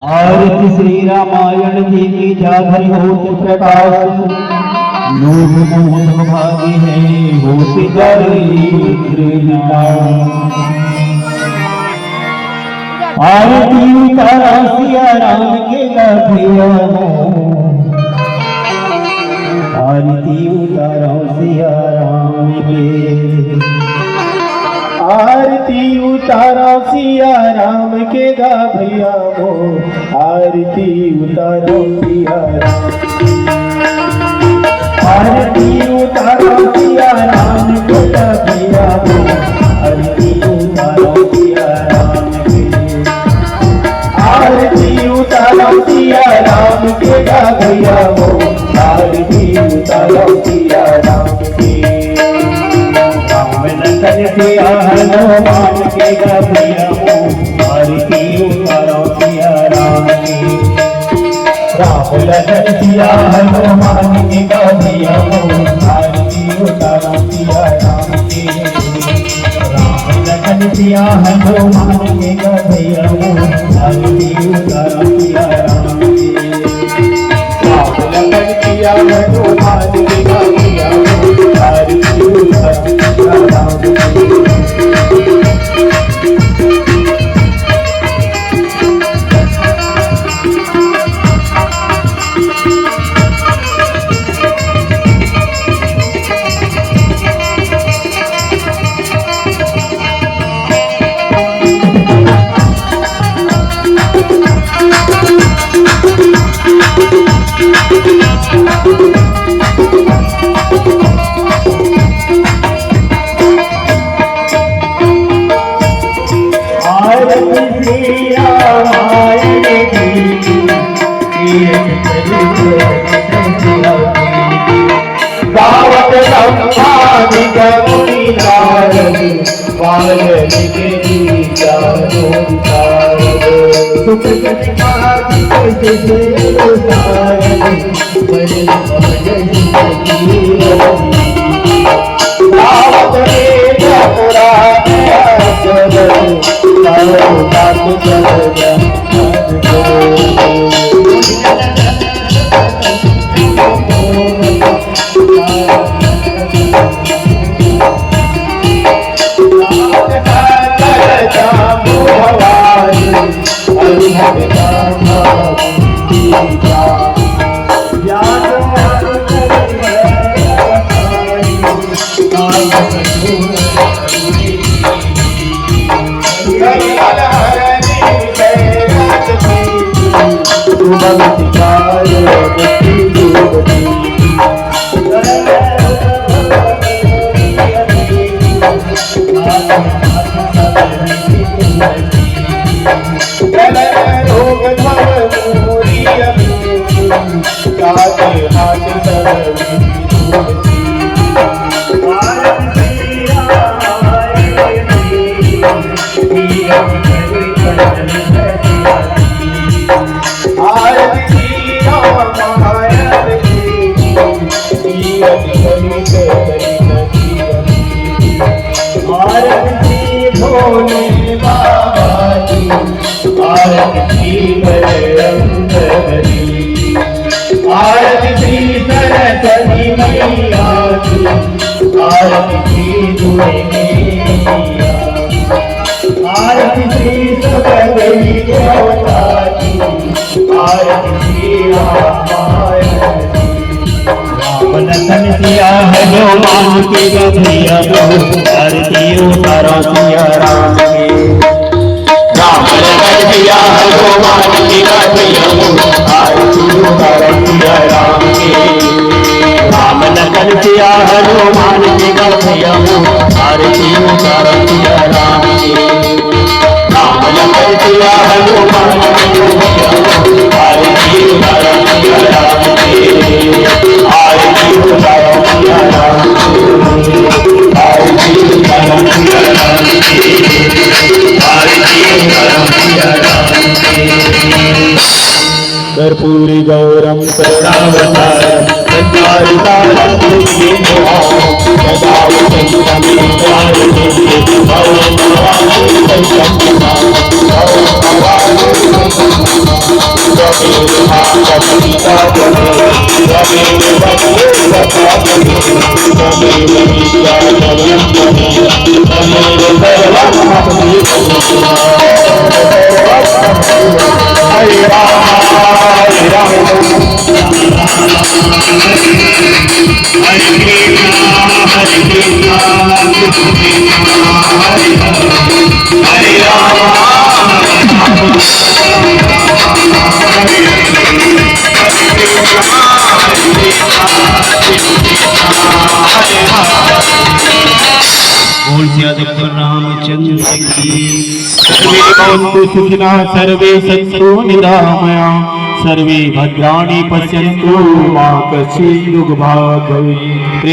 आरती श्री रामायण जी की जागरी होत प्रकाश लोग मोह भागी है होती आरती उतारा सिया राम के गाभिया आरती उतारा सिया राम के आरती उतारा सिया राम के गा भैया वो आरती उतारो सिया आरती उतारो सिया राम के गा भैया वो आरती उतारो सिया राम के आरती उतारो सिया राम के गा भैया वो आरती उतारो सिया राम के सिया हनुमान के गभैया आरती उतारो सिया राम के राम लखन सिया हनुमान के गभैया आरती उतारो सिया राम के राम लखन सिया हनुमान के गभैया आरती उतारो सिया राम के राम लखन सिया हनुमान के गभैया आरती उतारो सिया राम के गावत संभानी गौरी नारद वाल्मीकि के चारों तारद सुख सत्पाति से तारद बड़े गावत रे जपुरा जगत चारों तारद जगत आरती श्री सरस्वती मैया की आरती श्री दुर्गे आरती श्री सरस्वती देवता की आरती श्री रामायण राम लखन सिया हनुमान के गभैया आरती उतारो सिया राम के राम लखन सिया हनुमान के गभैया आरती उतारो सिया राम के राम लखन सिया हनुमान के गभैया आरती उतारो सिया राम के राम लखन सिया हनुमान के गभैया आरती उतारो सिया राम के आरती उतारो सिया राम के आरती उतारो सिया राम के आरती उतारो सिया राम के कर्पूरी गौरम करुणावतारम संचारितारम सदा बोल सियादत्त रामचंद्र की। सर्वे भवन्तु सुखिनः सर्वे सन्तु निरामया सर्वे भद्राणि पश्यन्तु मा कश्चित् दुःखभाग् भवेत्।